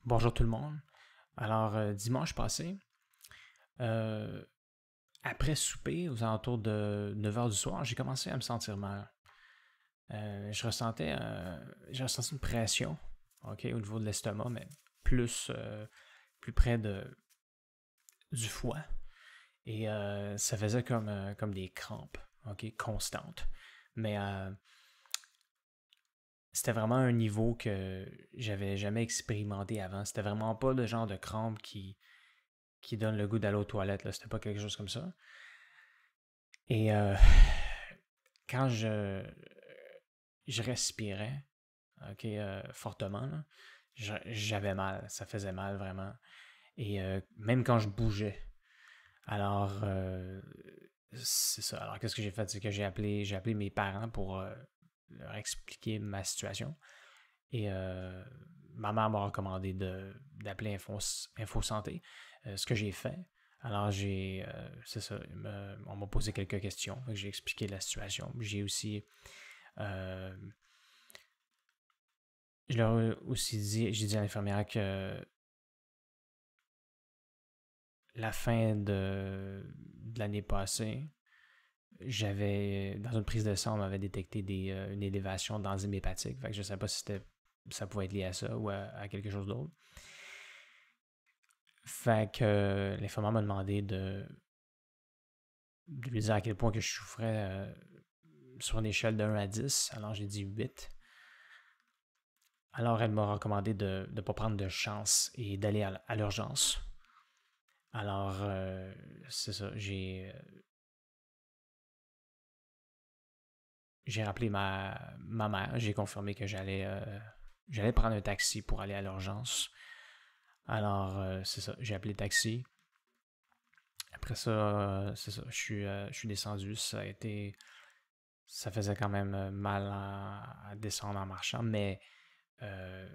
Bonjour tout le monde. Alors, dimanche passé, euh, après souper, aux alentours de 9 heures du soir, j'ai commencé à me sentir mal. J'ai ressenti une pression, ok, au niveau de l'estomac, mais plus près du foie. Et ça faisait comme des crampes, ok, constantes. Mais c'était vraiment un niveau que j'avais jamais expérimenté avant. C'était vraiment pas le genre de crampes qui donne le goût d'aller aux toilettes. Là. C'était pas quelque chose comme ça. Et quand je respirais, ok, fortement, là, j'avais mal. Ça faisait mal vraiment. Et même quand je bougeais. Alors, c'est ça. Alors, qu'est-ce que j'ai fait? C'est que j'ai appelé mes parents pour leur expliquer ma situation. Et ma mère m'a recommandé d'appeler Info Santé, ce que j'ai fait. Alors, c'est ça, on m'a posé quelques questions, j'ai expliqué la situation. J'ai aussi, euh, je leur ai aussi dit, j'ai dit à l'infirmière que la fin de l'année passée, dans une prise de sang, on m'avait détecté une élévation d'enzymes hépatiques. Fait que je ne sais pas si ça pouvait être lié à ça ou à quelque chose d'autre. Fait que l'infirmière m'a demandé de lui dire à quel point que je souffrais sur une échelle de 1 à 10. Alors j'ai dit 8. Alors elle m'a recommandé de ne pas prendre de chance et d'aller à l'urgence. Alors c'est ça, j'ai rappelé ma mère, j'ai confirmé que j'allais prendre un taxi pour aller à l'urgence. Alors c'est ça, j'ai appelé le taxi. Après ça, c'est ça, je suis descendu. Ça faisait quand même mal à descendre en marchant, mais euh,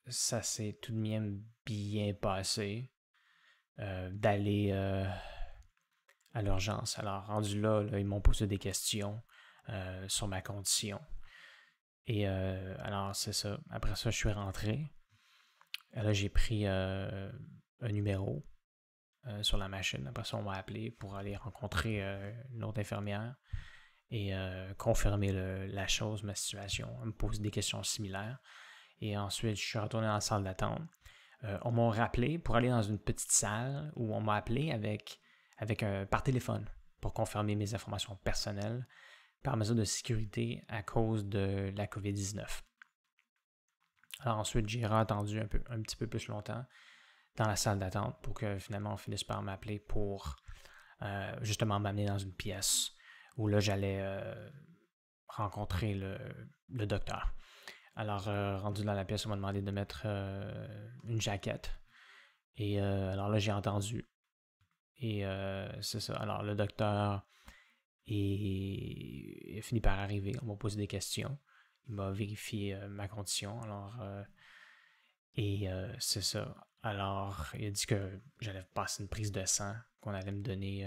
ça s'est tout de même bien passé d'aller à l'urgence. Alors, rendu là, ils m'ont posé des questions sur ma condition. Et alors, c'est ça. Après ça, je suis rentré. Là, j'ai pris un numéro sur la machine. Après ça, on m'a appelé pour aller rencontrer une autre infirmière et confirmer la chose, ma situation, me poser des questions similaires. Et ensuite, je suis retourné dans la salle d'attente. On m'a rappelé pour aller dans une petite salle où on m'a appelé par téléphone pour confirmer mes informations personnelles par mesure de sécurité à cause de la COVID-19. Alors ensuite, j'ai attendu un petit peu plus longtemps dans la salle d'attente pour que finalement on finisse par m'appeler pour justement m'amener dans une pièce où là j'allais rencontrer le docteur. Alors, rendu dans la pièce, on m'a demandé de mettre une jaquette. Et alors là, j'ai entendu. Et c'est ça. Alors, le docteur est fini par arriver. On m'a posé des questions. Il m'a vérifié ma condition. Alors, et c'est ça. Alors, il a dit que j'allais passer une prise de sang, qu'on allait me donner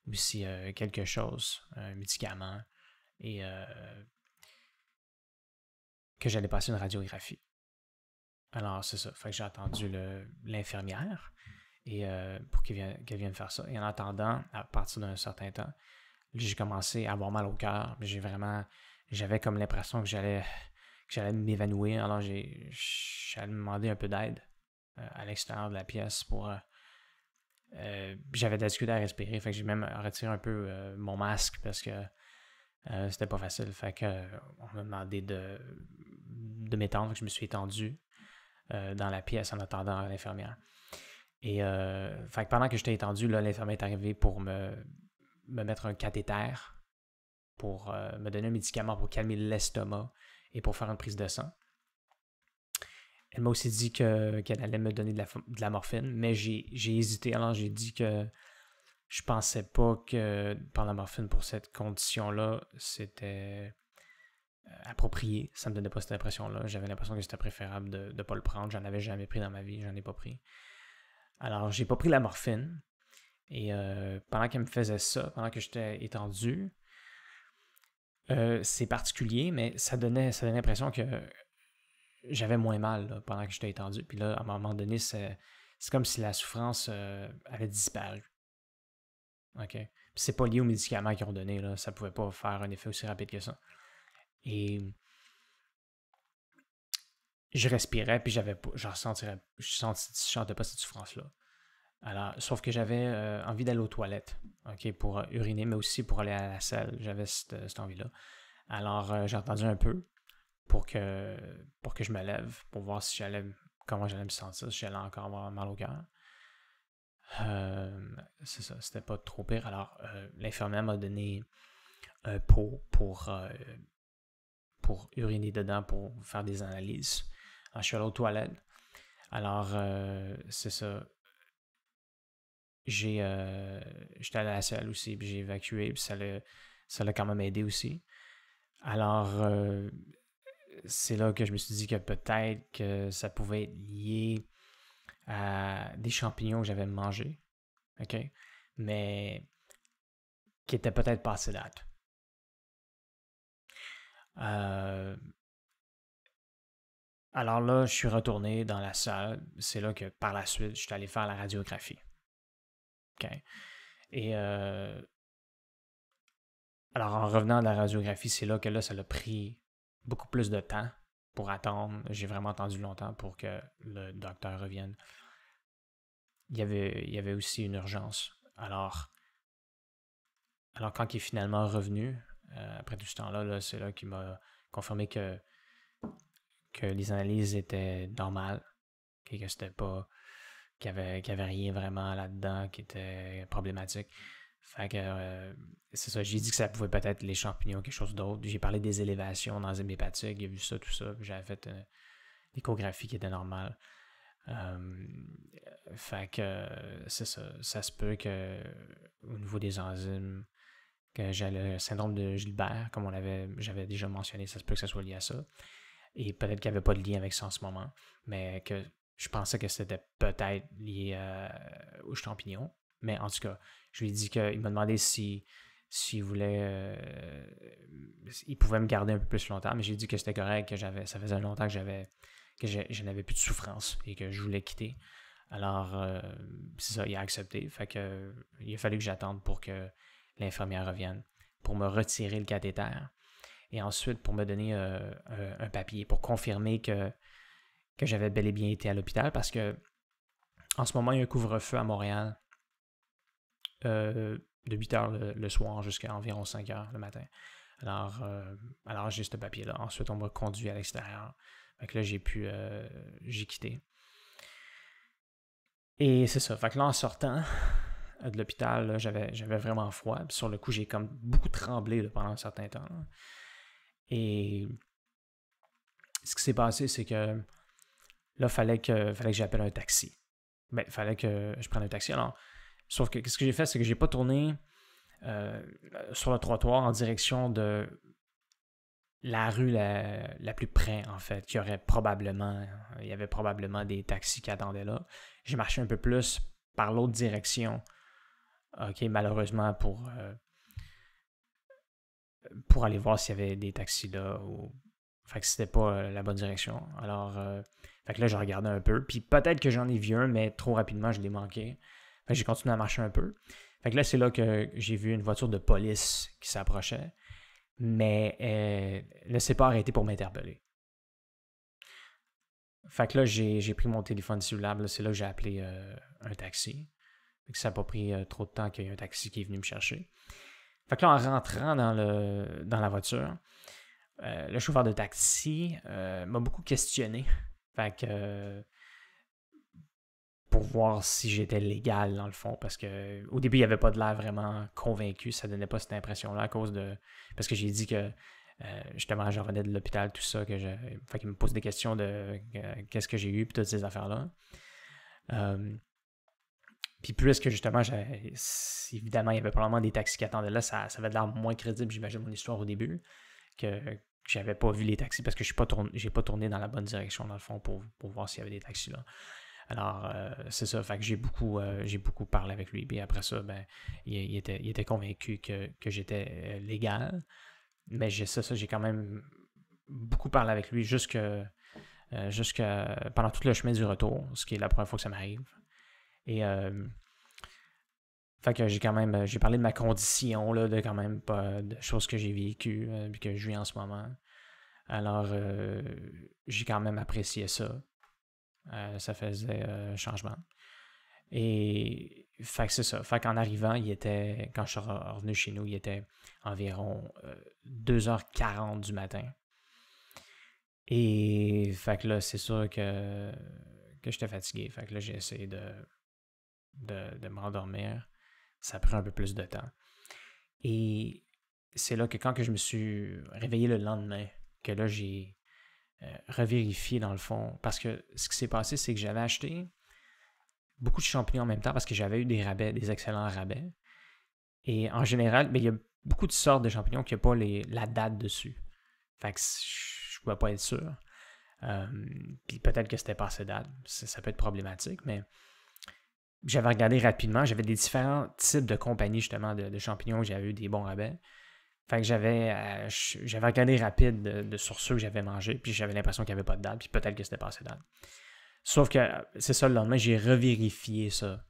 aussi quelque chose, un médicament, et que j'allais passer une radiographie. Alors, c'est ça. Fait que j'ai attendu l'infirmière et pour qu'elle vienne faire ça. Et en attendant, à partir d'un certain temps, j'ai commencé à avoir mal au cœur. J'avais comme l'impression que j'allais m'évanouir. Alors, j'allais demander un peu d'aide à l'extérieur de la pièce pour. J'avais de la difficulté à respirer. Fait que j'ai même retiré un peu mon masque parce que c'était pas facile. Fait que on m'a demandé de m'étendre. Fait que je me suis étendu dans la pièce en attendant l'infirmière. Et fait que pendant que j'étais étendu, là, l'infirmière est arrivée pour me mettre un cathéter, pour me donner un médicament pour calmer l'estomac et pour faire une prise de sang. Elle m'a aussi dit qu'elle allait me donner de la morphine, mais j'ai hésité. Alors j'ai dit que je pensais pas que prendre la morphine pour cette condition-là, c'était approprié. Ça me donnait pas cette impression-là. J'avais l'impression que c'était préférable de ne pas le prendre. J'en avais jamais pris dans ma vie, j'en ai pas pris. Alors, j'ai pas pris la morphine. Et pendant qu'elle me faisait ça, pendant que j'étais étendu, c'est particulier, mais ça donnait l'impression que j'avais moins mal là, pendant que j'étais étendu. Puis là, à un moment donné, c'est comme si la souffrance avait disparu. OK? Puis c'est pas lié aux médicaments qu'ils ont donné, là. Ça pouvait pas faire un effet aussi rapide que ça. Et je respirais, puis je sentais pas cette souffrance-là. Alors, sauf que j'avais envie d'aller aux toilettes, OK, pour uriner, mais aussi pour aller à la salle. J'avais cette envie-là. Alors, j'ai entendu un peu pour que je me lève, pour voir comment j'allais me sentir, si j'allais encore avoir mal au cœur. C'est ça, c'était pas trop pire. Alors, l'infirmière m'a donné un pot pour uriner dedans, pour faire des analyses. Alors, je suis allé aux toilettes. Alors, c'est ça. J'étais allé à la salle aussi, puis j'ai évacué, puis ça l'a quand même aidé aussi. Alors, c'est là que je me suis dit que peut-être que ça pouvait être lié à des champignons que j'avais mangés, OK? Mais qui étaient peut-être passés date. Alors là, je suis retourné dans la salle. C'est là que par la suite, je suis allé faire la radiographie. OK? Et alors en revenant de la radiographie, c'est là que là, ça a pris beaucoup plus de temps pour attendre. J'ai vraiment attendu longtemps pour que le docteur revienne. Il y avait aussi une urgence. Alors quand il est finalement revenu, après tout ce temps-là, là, c'est là qu'il m'a confirmé que les analyses étaient normales, que c'était pas, qu'il y avait rien vraiment là-dedans qui était problématique. Fait que c'est ça, j'ai dit que ça pouvait peut-être être les champignons, quelque chose d'autre. J'ai parlé des élévations d'enzymes hépatiques, il a vu ça, tout ça. J'avais fait l'échographie qui était normale. Fait que c'est ça, ça se peut que au niveau des enzymes, que j'ai le syndrome de Gilbert, comme j'avais déjà mentionné, ça se peut que ça soit lié à ça. Et peut-être qu'il n'y avait pas de lien avec ça en ce moment, mais que je pensais que c'était peut-être lié aux champignons. Mais en tout cas, je lui ai dit qu'il m'a demandé s'il voulait. Il pouvait me garder un peu plus longtemps, mais j'ai dit que c'était correct, que ça faisait longtemps que je n'avais plus de souffrance et que je voulais quitter. Alors, c'est ça, il a accepté. Fait que il a fallu que j'attende pour que l'infirmière revienne, pour me retirer le cathéter. Et ensuite, pour me donner un papier, pour confirmer que j'avais bel et bien été à l'hôpital, parce que en ce moment, il y a un couvre-feu à Montréal de 8 h le soir jusqu'à environ 5 h le matin. Alors j'ai ce papier-là. Ensuite, on m'a conduit à l'extérieur. Fait que là, j'ai quitté. Et c'est ça. Fait que là, en sortant de l'hôpital, j'avais vraiment froid. Puis sur le coup, j'ai comme beaucoup tremblé là, pendant un certain temps. Là. Et ce qui s'est passé, c'est que là, il fallait que j'appelle un taxi. Ben, il fallait que je prenne un taxi. Alors, sauf que ce que j'ai fait, c'est que j'ai pas tourné sur le trottoir en direction de la rue la plus près, en fait. Il y avait probablement des taxis qui attendaient là. J'ai marché un peu plus par l'autre direction. OK, malheureusement pour aller voir s'il y avait des taxis là. Fait que c'était pas la bonne direction. Alors, fait que là, je regardais un peu. Puis peut-être que j'en ai vu un, mais trop rapidement, je l'ai manqué. Fait que j'ai continué à marcher un peu. Fait que là, c'est là que j'ai vu une voiture de police qui s'approchait. Mais elle ne s'est pas arrêtée pour m'interpeller. Fait que là, j'ai pris mon téléphone cellulaire. C'est là que j'ai appelé un taxi. Fait que ça n'a pas pris trop de temps qu'il y ait un taxi qui est venu me chercher. Fait que là, en rentrant dans la voiture, le chauffeur de taxi m'a beaucoup questionné. Fait que pour voir si j'étais légal dans le fond, parce que au début il avait pas de l'air vraiment convaincu, ça donnait pas cette impression-là à cause de parce que j'ai dit que justement je revenais de l'hôpital, tout ça, fait qu'il me pose des questions de qu'est-ce que j'ai eu puis toutes ces affaires-là. Puis puisque justement évidemment il y avait probablement des taxis qui attendaient là, ça avait de l'air moins crédible, j'imagine, mon histoire au début, que j'avais pas vu les taxis parce que j'ai pas tourné dans la bonne direction dans le fond pour voir s'il y avait des taxis là. Alors, c'est ça. Fait que j'ai beaucoup parlé avec lui. Puis après ça, ben, il était convaincu que j'étais légal. Mais j'ai quand même beaucoup parlé avec lui jusqu'à pendant tout le chemin du retour, ce qui est la première fois que ça m'arrive. Et fait que j'ai parlé de ma condition, là, de quand même pas de choses que j'ai vécues, puis que je vis en ce moment. Alors, j'ai quand même apprécié ça. Ça faisait changement. Et fait que c'est ça. Fait qu'en arrivant, quand je suis revenu chez nous, il était environ 2h40 du matin. Et fait que là, c'est sûr que j'étais fatigué. Fait que là, j'ai essayé de me rendormir. Ça a pris un peu plus de temps. Et c'est là que quand que je me suis réveillé le lendemain, que là, j'ai revérifié dans le fond. Parce que ce qui s'est passé, c'est que j'avais acheté beaucoup de champignons en même temps parce que j'avais eu des rabais, des excellents rabais. Et en général, il y a beaucoup de sortes de champignons qui n'ont pas la date dessus. Fait que je ne pouvais pas être sûr. Puis peut-être que c'était pas assez date. Ça peut être problématique, mais j'avais regardé rapidement. J'avais des différents types de compagnies, justement, de champignons où j'avais eu des bons rabais. Fait que j'avais regardé rapide sur ceux que j'avais mangés, puis j'avais l'impression qu'il n'y avait pas de date, puis peut-être que c'était pas assez date. Sauf que c'est ça, le lendemain, j'ai revérifié ça.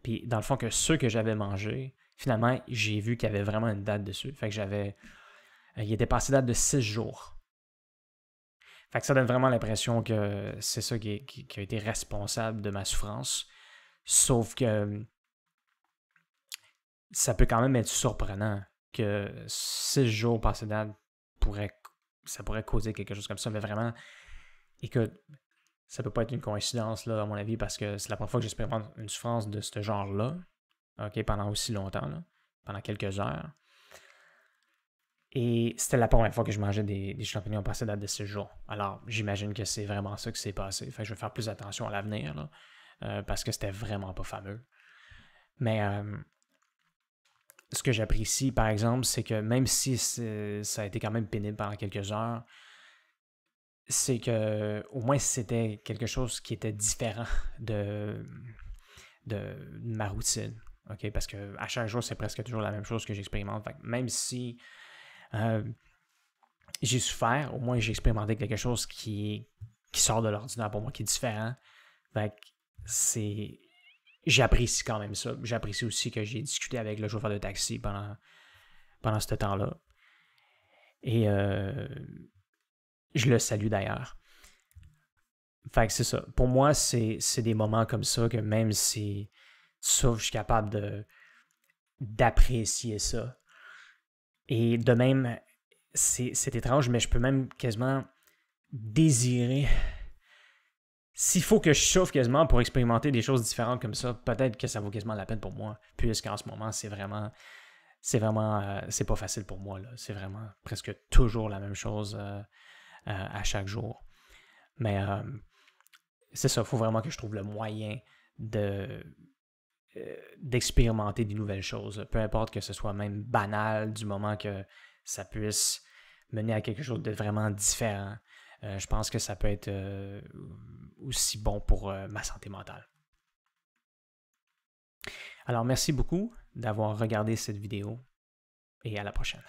Puis dans le fond, que ceux que j'avais mangés, finalement, j'ai vu qu'il y avait vraiment une date dessus. Fait que il était passé date de 6 jours. Fait que ça donne vraiment l'impression que c'est ça qui a été responsable de ma souffrance. Sauf que ça peut quand même être surprenant que 6 jours passés date ça pourrait causer quelque chose comme ça. Mais vraiment, écoute, ça peut pas être une coïncidence, là, à mon avis, parce que c'est la première fois que j'expérimente une souffrance de ce genre-là, okay, pendant aussi longtemps, là, pendant quelques heures. Et c'était la première fois que je mangeais des champignons passés date de 6 jours. Alors, j'imagine que c'est vraiment ça qui s'est passé. Fait que je vais faire plus attention à l'avenir, là, parce que c'était vraiment pas fameux. Mais ce que j'apprécie, par exemple, c'est que même si ça a été quand même pénible pendant quelques heures, c'est que au moins c'était quelque chose qui était différent de ma routine. Okay? Parce qu'à chaque jour, c'est presque toujours la même chose que j'expérimente. Fait que même si j'ai souffert, au moins j'ai expérimenté quelque chose qui sort de l'ordinaire pour moi, qui est différent. Fait que j'apprécie quand même ça. J'apprécie aussi que j'ai discuté avec le chauffeur de taxi pendant ce temps-là. Et je le salue d'ailleurs. Fait que c'est ça. Pour moi, c'est des moments comme ça que même si sauf je suis capable d'apprécier ça. Et de même, c'est étrange, mais je peux même quasiment désirer. S'il faut que je souffre quasiment pour expérimenter des choses différentes comme ça, peut-être que ça vaut quasiment la peine pour moi, puisqu'en ce moment, c'est pas facile pour moi, là. C'est vraiment presque toujours la même chose à chaque jour. Mais c'est ça, il faut vraiment que je trouve le moyen d'expérimenter des nouvelles choses. Peu importe que ce soit même banal, du moment que ça puisse mener à quelque chose de vraiment différent. Je pense que ça peut être aussi bon pour ma santé mentale. Alors, merci beaucoup d'avoir regardé cette vidéo et à la prochaine.